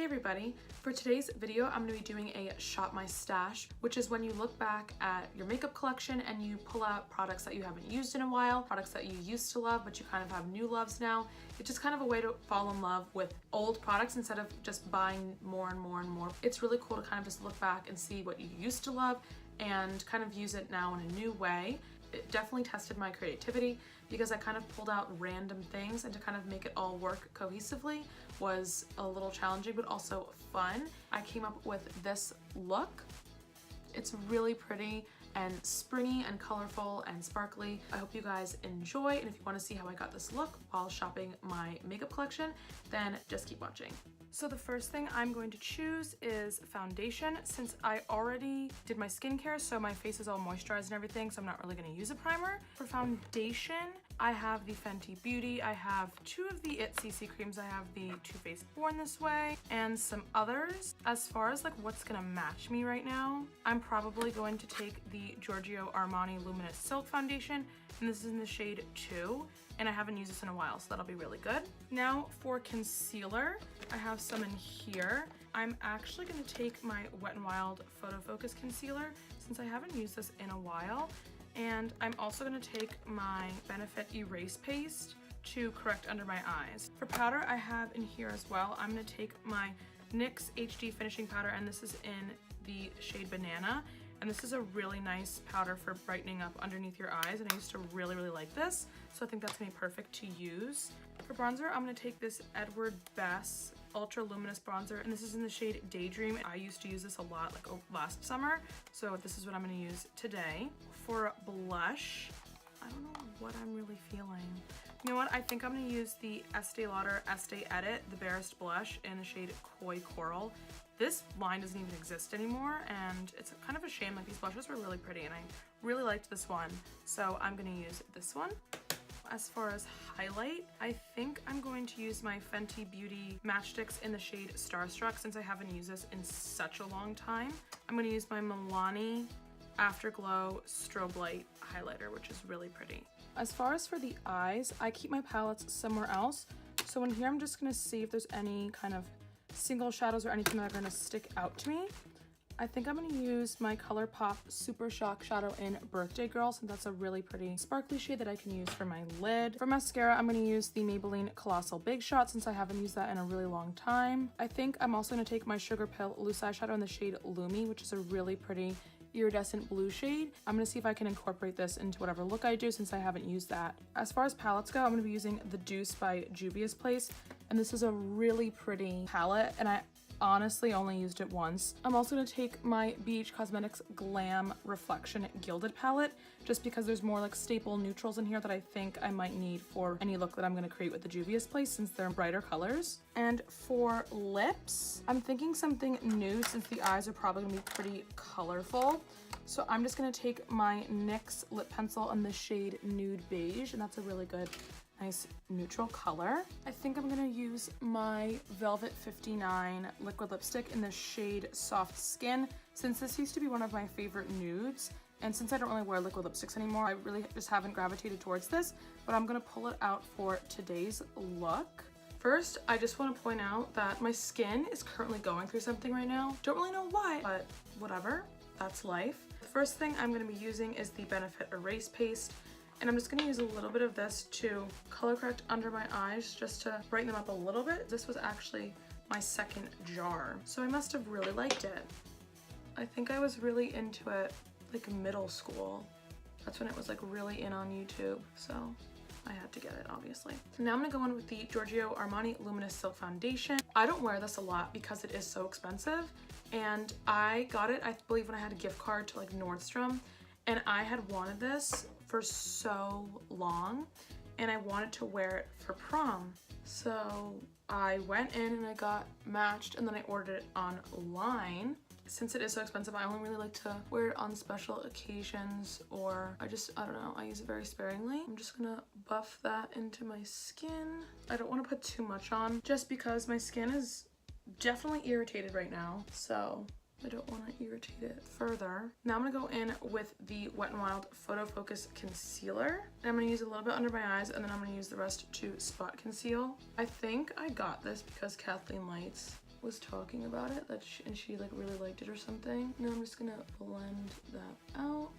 everybody, for today's video I'm going to be doing a shop my stash, which is when you look back at your makeup collection and you pull out products that you haven't used in a while, products that you used to love but you kind of have new loves now. It's just kind of a way to fall in love with old products instead of just buying more and more and more. It's really cool to kind of just look back and see what you used to love and kind of use it now in a new way. It definitely tested my creativity because I kind of pulled out random things, and to kind of make it all work cohesively was a little challenging but also fun. I came up with this look. It's really pretty and springy and colorful and sparkly. I hope you guys enjoy, and if you want to see how I got this look while shopping my makeup collection, then just keep watching. So the first thing I'm going to choose is foundation. Since I already did my skincare, so my face is all moisturized and everything, so I'm not really going to use a primer. For foundation, I have the Fenty Beauty. I have two of the It CC creams. I have the Too Faced Born This Way and some others. As far as like what's going to match me right now, I'm probably going to take the Giorgio Armani Luminous Silk Foundation, and this is in the shade 2, and I haven't used this in a while, so that'll be really good. Now for concealer, I have some in here. I'm actually going to take my Wet n Wild Photo Focus Concealer since I haven't used this in a while, and I'm also going to take my Benefit Erase Paste to correct under my eyes. For powder, I have in here as well. I'm going to take my NYX HD Finishing Powder, and this is in the shade Banana. And this is a really nice powder for brightening up underneath your eyes, and I used to really like this, so I think that's gonna be perfect to use. For bronzer, I'm gonna take this Edward Bess Ultra Luminous Bronzer, and this is in the shade Daydream. I used to use this a lot like last summer, so this is what I'm gonna use today. For blush, I don't know what I'm really feeling. You know what, I think I'm gonna use the Estee Lauder Estee Edit, the Barest Blush in the shade Koi Coral. This line doesn't even exist anymore, and it's kind of a shame. Like, these blushes were really pretty and I really liked this one, so I'm gonna use this one. As far as highlight, I think I'm going to use my Fenty Beauty Matchstix in the shade Starstruck since I haven't used this in such a long time. I'm gonna use my Milani Afterglow Strobe Light highlighter, which is really pretty. As far as for the eyes, I keep my palettes somewhere else, so in here I'm just gonna see if there's any kind of single shadows or anything that are going to stick out to me. I think I'm going to use my ColourPop Super Shock Shadow in Birthday Girl, since that's a really pretty sparkly shade that I can use for my lid. For mascara, I'm going to use the Maybelline Colossal Big Shot since I haven't used that in a really long time. I think I'm also going to take my Sugarpill Loose Eyeshadow in the shade Lumi, which is a really pretty iridescent blue shade. I'm gonna see if I can incorporate this into whatever look I do since I haven't used that. As far as palettes go, I'm gonna be using the Douce by Juvia's Place, and this is a really pretty palette, and I honestly only used it once. I'm also going to take my BH Cosmetics Glam Reflection Gilded palette just because there's more like staple neutrals in here that I think I might need for any look that I'm going to create with the Juvia's Place since they're brighter colors. And for lips, I'm thinking something new since the eyes are probably going to be pretty colorful. So I'm just going to take my NYX lip pencil in the shade Nude Beige, and that's a really good nice neutral color. I think I'm gonna use my Velvet 59 liquid lipstick in the shade Soft Skin since this used to be one of my favorite nudes, and since I don't really wear liquid lipsticks anymore, I really just haven't gravitated towards this, but I'm gonna pull it out for today's look. First, I just want to point out that my skin is currently going through something right now. Don't really know why, but whatever, that's life. The first thing I'm gonna be using is the Benefit Erase Paste, and I'm just going to use a little bit of this to color correct under my eyes just to brighten them up a little bit. This was actually my second jar, so I must have really liked it. I think I was really into it like middle school. That's when it was like really in on YouTube, so I had to get it obviously. So now I'm going to go in with the Giorgio Armani Luminous Silk Foundation. I don't wear this a lot because it is so expensive, and I got it I believe when I had a gift card to like Nordstrom, and I had wanted this for so long and I wanted to wear it for prom. So I went in and I got matched, and then I ordered it online. Since it is so expensive, I only really like to wear it on special occasions, or I don't know, I use it very sparingly. I'm just gonna buff that into my skin. I don't want to put too much on just because my skin is definitely irritated right now, so I don't want to irritate it further. Now I'm going to go in with the Wet n Wild Photo Focus Concealer. And I'm going to use a little bit under my eyes, and then I'm going to use the rest to spot conceal. I think I got this because Kathleen Lights was talking about it, that she like really liked it or something. Now I'm just gonna blend that out.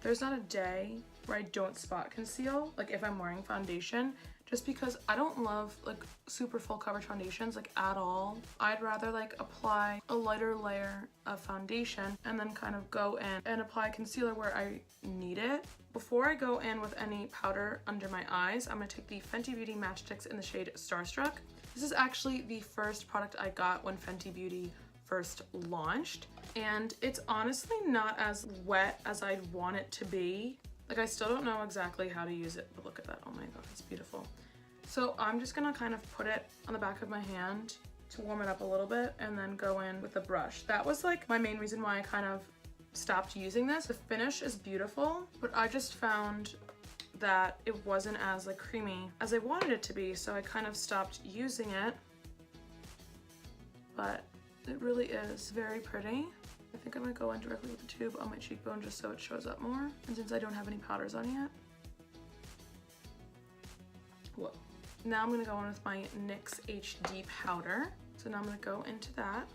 There's not a day where I don't spot conceal, like if I'm wearing foundation, just because I don't love like super full coverage foundations like at all. I'd rather like apply a lighter layer of foundation and then kind of go in and apply concealer where I need it. Before I go in with any powder under my eyes, I'm gonna take the Fenty Beauty Matchstix in the shade Starstruck. This is actually the first product I got when Fenty Beauty first launched, and it's honestly not as wet as I'd want it to be. Like, I still don't know exactly how to use it, but look at that. Oh my god, it's beautiful. So I'm just gonna kind of put it on the back of my hand to warm it up a little bit and then go in with a brush. That was like my main reason why I kind of stopped using this. The finish is beautiful, but I just found that it wasn't as like creamy as I wanted it to be, so I kind of stopped using it. But it really is very pretty. I think I'm gonna go in directly with the tube on my cheekbone just so it shows up more. And since I don't have any powders on yet. Whoa. Now I'm gonna go in with my NYX HD powder. So now I'm gonna go into that.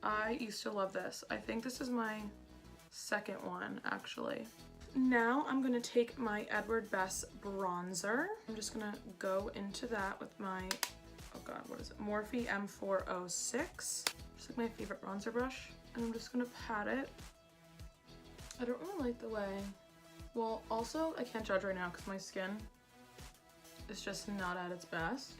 I used to love this. I think this is my second one actually. Now I'm gonna take my Edward Bess bronzer. I'm just gonna go into that with my, oh god, what is it? Morphe M406. Just like my favorite bronzer brush. And I'm just gonna pat it. I don't really like the way, well, also I can't judge right now because my skin is just not at its best,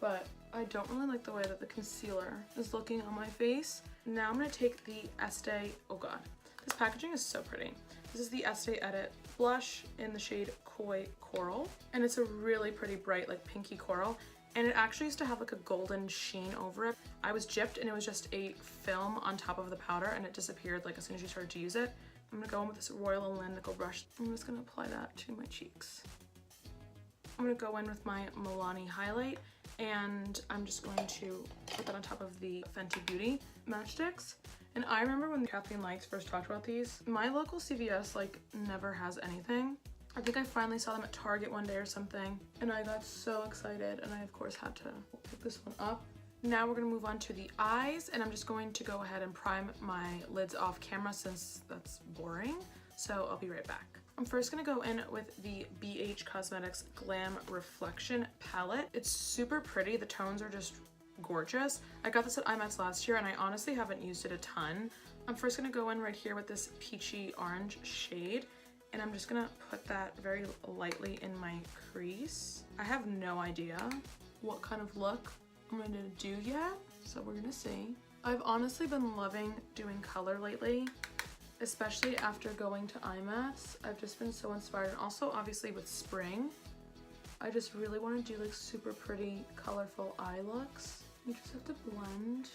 but I don't really like the way that the concealer is looking on my face. Now I'm gonna take the Estee, oh god, this packaging is so pretty. This is the Estee Edit blush in the shade Koi Coral, and it's a really pretty bright like pinky coral, and it actually used to have like a golden sheen over it. I was gypped and it was just a film on top of the powder and it disappeared like as soon as you started to use it. I'm gonna go in with this Royal Allure nickel brush. I'm just gonna apply that to my cheeks. I'm gonna go in with my Milani highlight, and I'm just going to put that on top of the Fenty Beauty matchsticks. And I remember when Kathleen Likes first talked about these, my local CVS like never has anything. I think I finally saw them at Target one day or something, and I got so excited, and I of course had to pick this one up. Now we're gonna move on to the eyes, and I'm just going to go ahead and prime my lids off camera since that's boring. So I'll be right back. I'm first gonna go in with the BH Cosmetics Glam Reflection Palette. It's super pretty, the tones are just gorgeous. I got this at IMAX last year and I honestly haven't used it a ton. I'm first gonna go in right here with this peachy orange shade, and I'm just gonna put that very lightly in my crease. I have no idea what kind of look I'm gonna do yet, so we're gonna see. I've honestly been loving doing color lately, especially after going to IMAX. I've just been so inspired, and also obviously with spring, I just really want to do like super pretty colorful eye looks. You just have to blend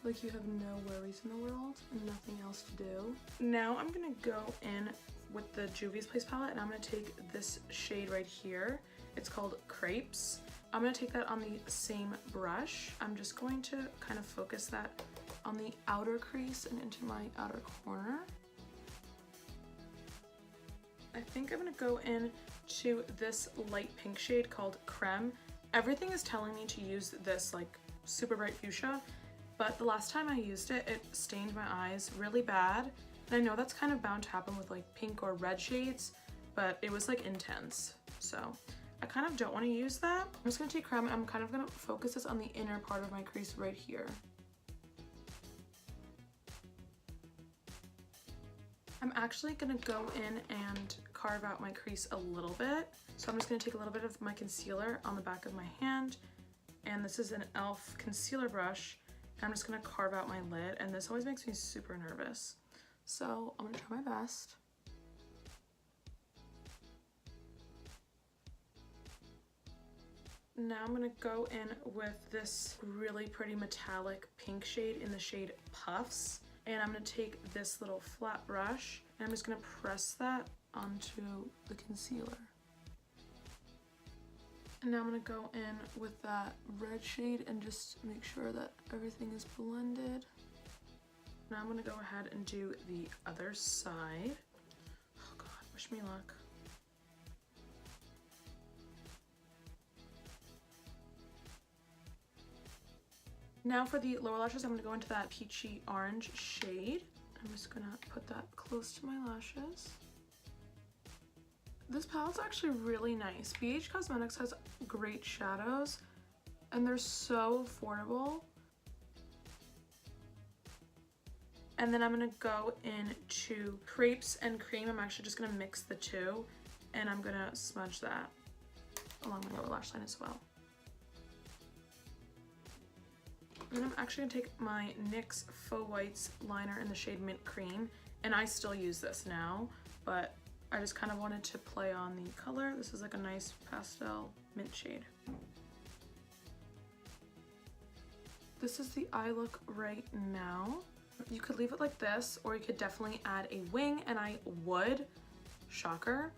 like you have no worries in the world and nothing else to do. Now I'm gonna go in with the Juvia's Place palette, and I'm gonna take this shade right here. It's called Crepes. I'm gonna take that on the same brush. I'm just going to kind of focus that on the outer crease and into my outer corner. I think I'm gonna go in to this light pink shade called Creme. Everything is telling me to use this like super bright fuchsia, but the last time I used it, it stained my eyes really bad. And I know that's kind of bound to happen with like pink or red shades, but it was like intense. So I kind of don't want to use that. I'm just gonna take Creme and I'm kind of gonna focus this on the inner part of my crease right here. I'm actually gonna go in and carve out my crease a little bit. So I'm just gonna take a little bit of my concealer on the back of my hand, and this is an e.l.f. concealer brush, and I'm just gonna carve out my lid, and this always makes me super nervous. So I'm gonna try my best. Now I'm gonna go in with this really pretty metallic pink shade in the shade Puffs. And I'm gonna take this little flat brush and I'm just gonna press that onto the concealer. And now I'm gonna go in with that red shade and just make sure that everything is blended. Now I'm gonna go ahead and do the other side. Oh God, wish me luck. Now for the lower lashes, I'm going to go into that peachy orange shade. I'm just going to put that close to my lashes. This palette's actually really nice. BH Cosmetics has great shadows and they're so affordable. And then I'm gonna go into Crepes and Cream. I'm actually just gonna mix the two and I'm gonna smudge that along my lower lash line as well. And then I'm actually gonna take my NYX Faux Whites liner in the shade Mint Cream, and I still use this now, but I just kind of wanted to play on the color. This is like a nice pastel mint shade. This is the eye look right now. You could leave it like this, or you could definitely add a wing, and I would, shocker,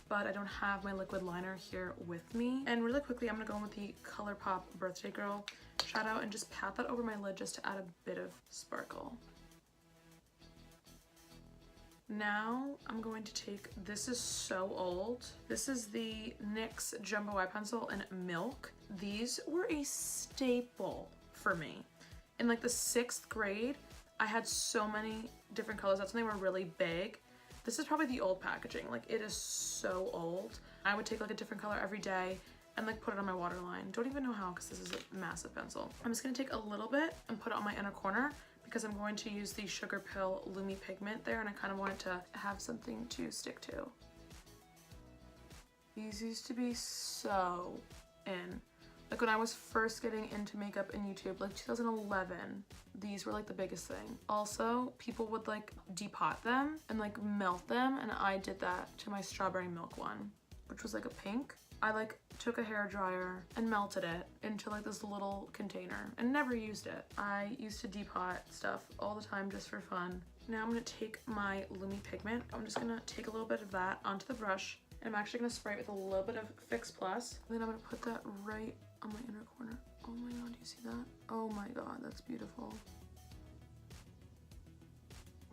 but I don't have my liquid liner here with me. And really quickly, I'm gonna go in with the ColourPop Birthday Girl shadow and just pat that over my lid just to add a bit of sparkle. Now I'm going to take, this is so old. This is the NYX Jumbo Eye Pencil in Milk. These were a staple for me. In like the 6th grade, I had so many different colors. That's when they were really big. This is probably the old packaging. Like, it is so old. I would take like a different color every day and like put it on my waterline. Don't even know how, because this is a massive pencil. I'm just gonna take a little bit and put it on my inner corner because I'm going to use the Sugarpill Lumi pigment there, and I kind of wanted to have something to stick to. These used to be so in. Like when I was first getting into makeup in YouTube, like 2011, these were like the biggest thing. Also, people would like depot them and like melt them, and I did that to my strawberry milk one, which was like a pink. I like took a hair dryer and melted it into like this little container and never used it. I used to depot stuff all the time just for fun. Now I'm gonna take my Lumi pigment. I'm just gonna take a little bit of that onto the brush, and I'm actually gonna spray it with a little bit of Fix Plus. And then I'm gonna put that right on my inner corner. Oh my god, do you see that? Oh my god, that's beautiful.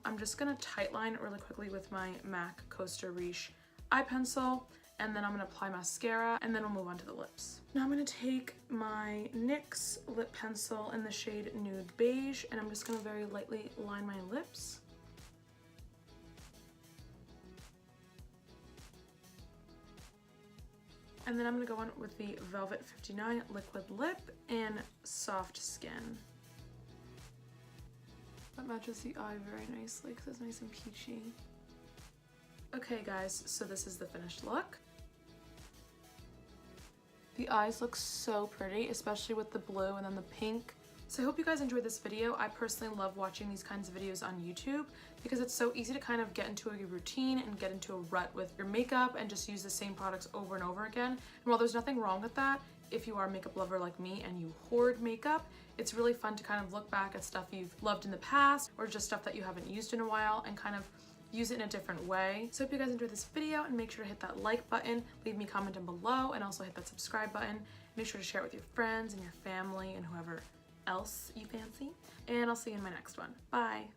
I'm just gonna tightline really quickly with my MAC Coaster Riche eye pencil, and then I'm gonna apply mascara, and then we'll move on to the lips. Now I'm gonna take my NYX lip pencil in the shade Nude Beige, and I'm just gonna very lightly line my lips. And then I'm gonna go in with the Velvet 59 liquid lip and Soft Skin. That matches the eye very nicely because it's nice and peachy. Okay guys, so this is the finished look. The eyes look so pretty, especially with the blue and then the pink. So I hope you guys enjoyed this video. I personally love watching these kinds of videos on YouTube because it's so easy to kind of get into a routine and get into a rut with your makeup and just use the same products over and over again. And while there's nothing wrong with that, if you are a makeup lover like me and you hoard makeup, it's really fun to kind of look back at stuff you've loved in the past or just stuff that you haven't used in a while and kind of use it in a different way. So I hope you guys enjoyed this video, and make sure to hit that like button, leave me a comment down below, and also hit that subscribe button. Make sure to share it with your friends and your family and whoever else you fancy. And I'll see you in my next one. Bye.